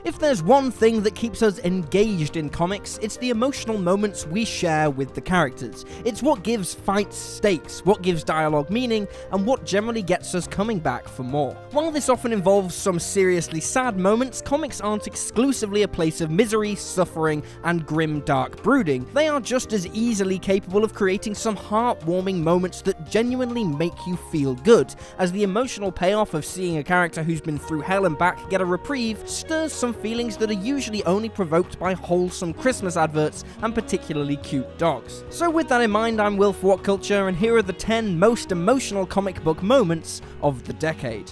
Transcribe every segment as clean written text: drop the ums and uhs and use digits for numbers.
If there's one thing that keeps us engaged in comics, it's the emotional moments we share with the characters. It's what gives fights stakes, what gives dialogue meaning, and what generally gets us coming back for more. While this often involves some seriously sad moments, comics aren't exclusively a place of misery, suffering, and grim dark brooding. They are just as easily capable of creating some heartwarming moments that genuinely make you feel good, as the emotional payoff of seeing a character who's been through hell and back get a reprieve stirs some feelings that are usually only provoked by wholesome Christmas adverts and particularly cute dogs. So with that in mind, I'm Will for What Culture, and here are the 10 most emotional comic book moments of the decade.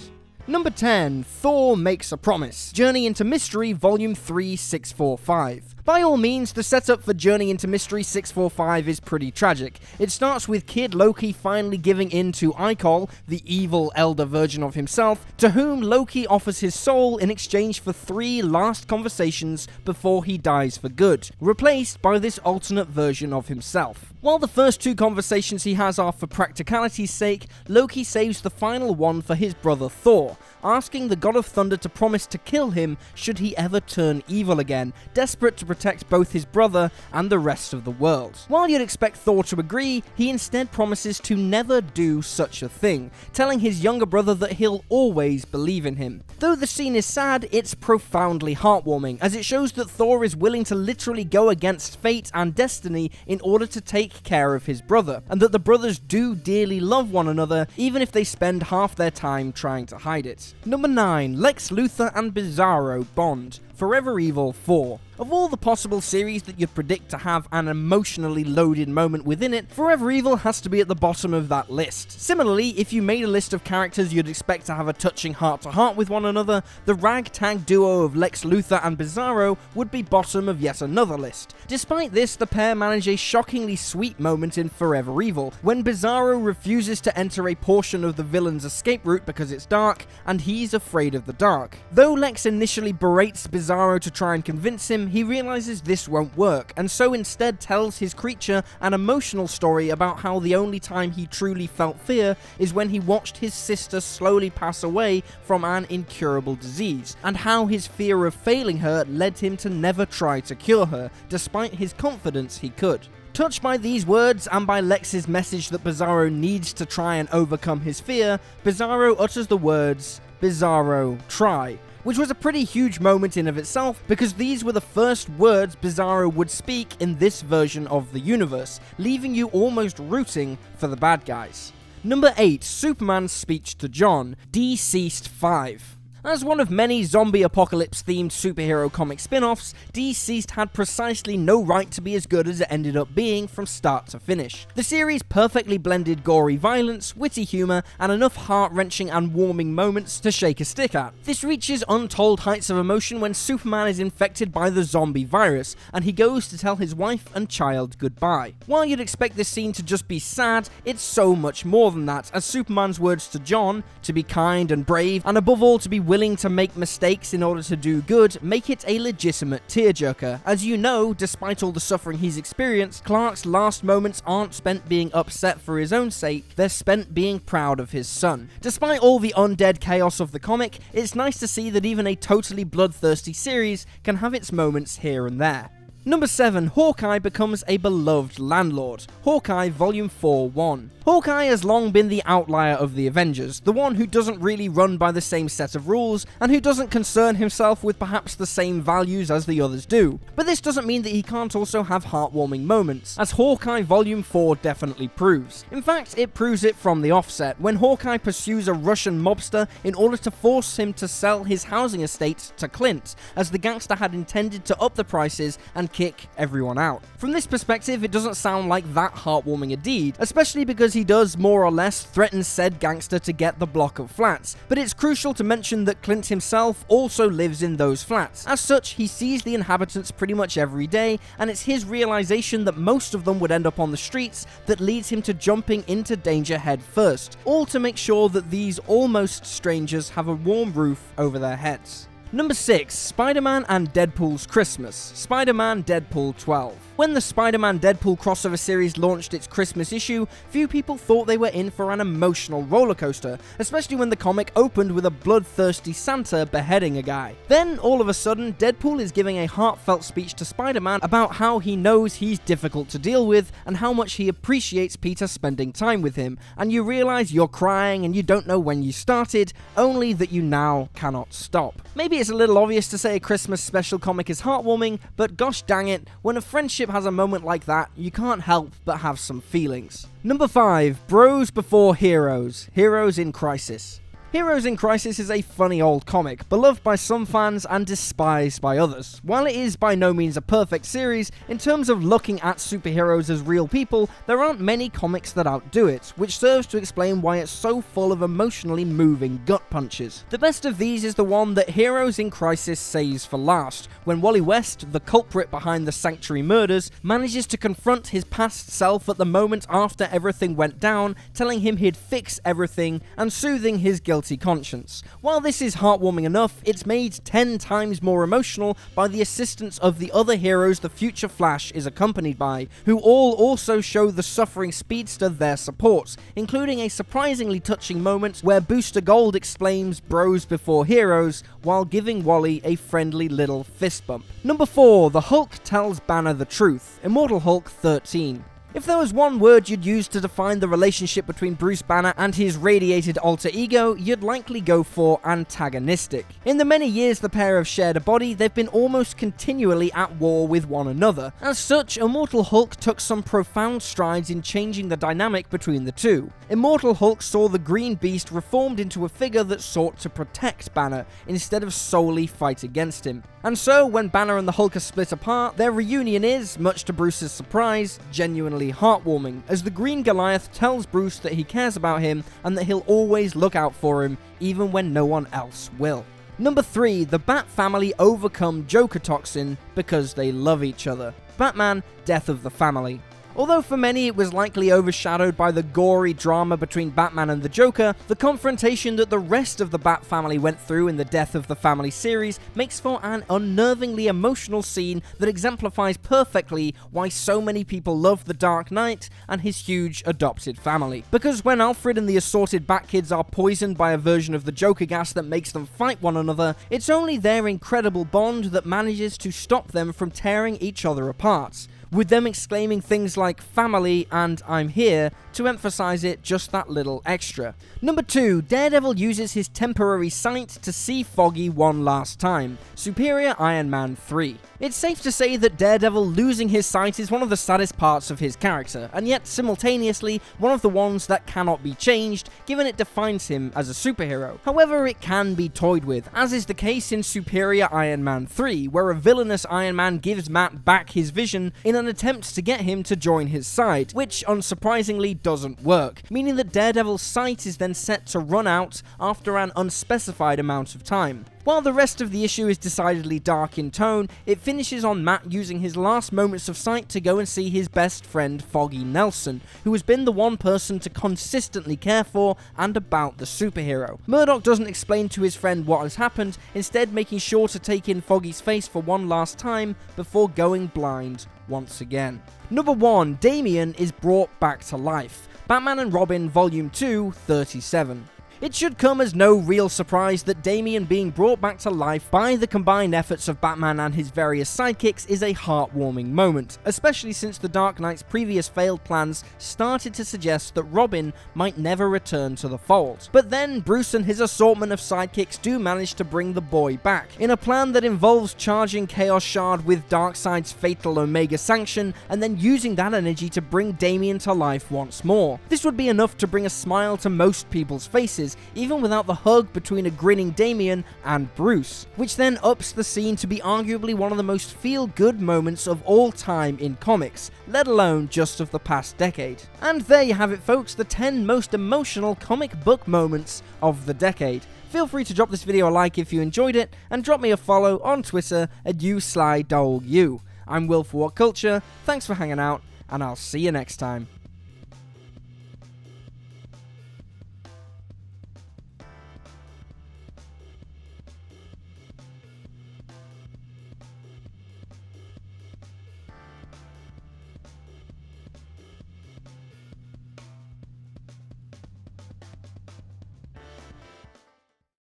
Number 10, Thor Makes a Promise. Journey into Mystery, Volume 3, 645. By all means, the setup for Journey into Mystery 645 is pretty tragic. It starts with Kid Loki finally giving in to HAWKEYE, the evil elder version of himself, to whom Loki offers his soul in exchange for 3 last conversations before he dies for good, replaced by this alternate version of himself. While the first 2 conversations he has are for practicality's sake, Loki saves the final one for his brother Thor, asking the God of Thunder to promise to kill him should he ever turn evil again, desperate to protect both his brother and the rest of the world. While you'd expect Thor to agree, he instead promises to never do such a thing, telling his younger brother that he'll always believe in him. Though the scene is sad, it's profoundly heartwarming, as it shows that Thor is willing to literally go against fate and destiny in order to take care of his brother, and that the brothers do dearly love one another, even if they spend half their time trying to hide it. Number 9, Lex Luthor and BIZZARO bond. Forever Evil 4. Of all the possible series that you'd predict to have an emotionally loaded moment within it, Forever Evil has to be at the bottom of that list. Similarly, if you made a list of characters you'd expect to have a touching heart-to-heart with one another, the ragtag duo of Lex Luthor and BIZZARO would be bottom of yet another list. Despite this, the pair manage a shockingly sweet moment in Forever Evil, when BIZZARO refuses to enter a portion of the villain's escape route because it's dark, and he's afraid of the dark. Though Lex initially berates BIZZARO to try and convince him, he realizes this won't work, and so instead tells his creature an emotional story about how the only time he truly felt fear is when he watched his sister slowly pass away from an incurable disease, and how his fear of failing her led him to never try to cure her, despite his confidence he could. Touched by these words and by Lex's message that BIZZARO needs to try and overcome his fear, BIZZARO utters the words, "BIZZARO, try," which was a pretty huge moment in of itself, because these were the first words BIZZARO would speak in this version of the universe, leaving you almost rooting for the bad guys. Number 8, Superman's Speech to John, DCEASED 5. As one of many zombie apocalypse-themed superhero comic spin-offs, DCEASED had precisely no right to be as good as it ended up being from start to finish. The series perfectly blended gory violence, witty humour, and enough heart-wrenching and warming moments to shake a stick at. This reaches untold heights of emotion when Superman is infected by the zombie virus, and he goes to tell his wife and child goodbye. While you'd expect this scene to just be sad, it's so much more than that, as Superman's words to John, to be kind and brave, and above all to be willing to make mistakes in order to do good, make it a legitimate tearjerker. As you know, despite all the suffering he's experienced, Clark's last moments aren't spent being upset for his own sake, they're spent being proud of his son. Despite all the undead chaos of the comic, it's nice to see that even a totally bloodthirsty series can have its moments here and there. Number 7, Hawkeye becomes a beloved landlord. Hawkeye Volume 4, 1. Hawkeye has long been the outlier of the Avengers, the one who doesn't really run by the same set of rules, and who doesn't concern himself with perhaps the same values as the others do. But this doesn't mean that he can't also have heartwarming moments, as Hawkeye Volume 4 definitely proves. In fact, it proves it from the offset, when Hawkeye pursues a Russian mobster in order to force him to sell his housing estate to Clint, as the gangster had intended to up the prices and kick everyone out. From this perspective, it doesn't sound like that heartwarming a deed, especially because he does more or less threaten said gangster to get the block of flats, but it's crucial to mention that Clint himself also lives in those flats. As such, he sees the inhabitants pretty much every day, and it's his realization that most of them would end up on the streets that leads him to jumping into danger head first, all to make sure that these almost strangers have a warm roof over their heads. Number 6. Spider-Man and Deadpool's Christmas, Spider-Man Deadpool 12. When the Spider-Man Deadpool crossover series launched its Christmas issue, few people thought they were in for an emotional rollercoaster, especially when the comic opened with a bloodthirsty Santa beheading a guy. Then, all of a sudden, Deadpool is giving a heartfelt speech to Spider-Man about how he knows he's difficult to deal with and how much he appreciates Peter spending time with him, and you realize you're crying and you don't know when you started, only that you now cannot stop. Maybe it's a little obvious to say a Christmas special comic is heartwarming, but gosh dang it, when a friendship has a moment like that, you can't help but have some feelings. Number 5. Bros Before Heroes, Heroes in Crisis. Heroes in Crisis is a funny old comic, beloved by some fans and despised by others. While it is by no means a perfect series, in terms of looking at superheroes as real people, there aren't many comics that outdo it, which serves to explain why it's so full of emotionally moving gut punches. The best of these is the one that Heroes in Crisis saves for last, when Wally West, the culprit behind the Sanctuary murders, manages to confront his past self at the moment after everything went down, telling him he'd fix everything and soothing his guilty conscience. While this is heartwarming enough, it's made 10 times more emotional by the assistance of the other heroes the future Flash is accompanied by, who all also show the suffering speedster their support, including a surprisingly touching moment where Booster Gold explains bros before heroes while giving Wally a friendly little fist bump. Number 4. The Hulk tells Banner the truth, Immortal Hulk 13. If there was one word you'd use to define the relationship between Bruce Banner and his radiated alter ego, you'd likely go for antagonistic. In the many years the pair have shared a body, they've been almost continually at war with one another. As such, Immortal Hulk took some profound strides in changing the dynamic between the two. Immortal Hulk saw the Green Beast reformed into a figure that sought to protect Banner, instead of solely fight against him. And so, when Banner and the Hulk are split apart, their reunion is, much to Bruce's surprise, genuinely heartwarming, as the Green Goliath tells Bruce that he cares about him and that he'll always look out for him, even when no one else will. Number 3. The Bat family overcome Joker Toxin because they love each other, Batman, Death of the Family. Although for many it was likely overshadowed by the gory drama between Batman and the Joker, the confrontation that the rest of the Bat family went through in the Death of the Family series makes for an unnervingly emotional scene that exemplifies perfectly why so many people love the Dark Knight and his huge adopted family. Because when Alfred and the assorted Bat Kids are poisoned by a version of the Joker gas that makes them fight one another, it's only their incredible bond that manages to stop them from tearing each other apart, with them exclaiming things like family and I'm here to emphasize it just that little extra. Number 2. Daredevil uses his temporary sight to see Foggy one last time, Superior Iron Man 3. It's safe to say that Daredevil losing his sight is one of the saddest parts of his character, and yet simultaneously one of the ones that cannot be changed, given it defines him as a superhero. However, it can be toyed with, as is the case in Superior Iron Man 3, where a villainous Iron Man gives Matt back his vision in an attempt to get him to join his side, which unsurprisingly doesn't work, meaning that Daredevil's sight is then set to run out after an unspecified amount of time. While the rest of the issue is decidedly dark in tone, it finishes on Matt using his last moments of sight to go and see his best friend Foggy Nelson, who has been the one person to consistently care for and about the superhero. Murdock doesn't explain to his friend what has happened, instead making sure to take in Foggy's face for one last time before going blind once again. Number 1. Damian is brought back to life, Batman and Robin Volume 2, 37. It should come as no real surprise that Damian being brought back to life by the combined efforts of Batman and his various sidekicks is a heartwarming moment, especially since the Dark Knight's previous failed plans started to suggest that Robin might never return to the fold. But then Bruce and his assortment of sidekicks do manage to bring the boy back, in a plan that involves charging Chaos Shard with Darkseid's fatal Omega Sanction and then using that energy to bring Damian to life once more. This would be enough to bring a smile to most people's faces, even without the hug between a grinning Damian and Bruce, which then ups the scene to be arguably one of the most feel-good moments of all time in comics, let alone just of the past decade. And there you have it folks, the 10 most emotional comic book moments of the decade. Feel free to drop this video a like if you enjoyed it, and drop me a follow on Twitter at YouSlyDogU. I'm Will for What Culture, thanks for hanging out, and I'll see you next time.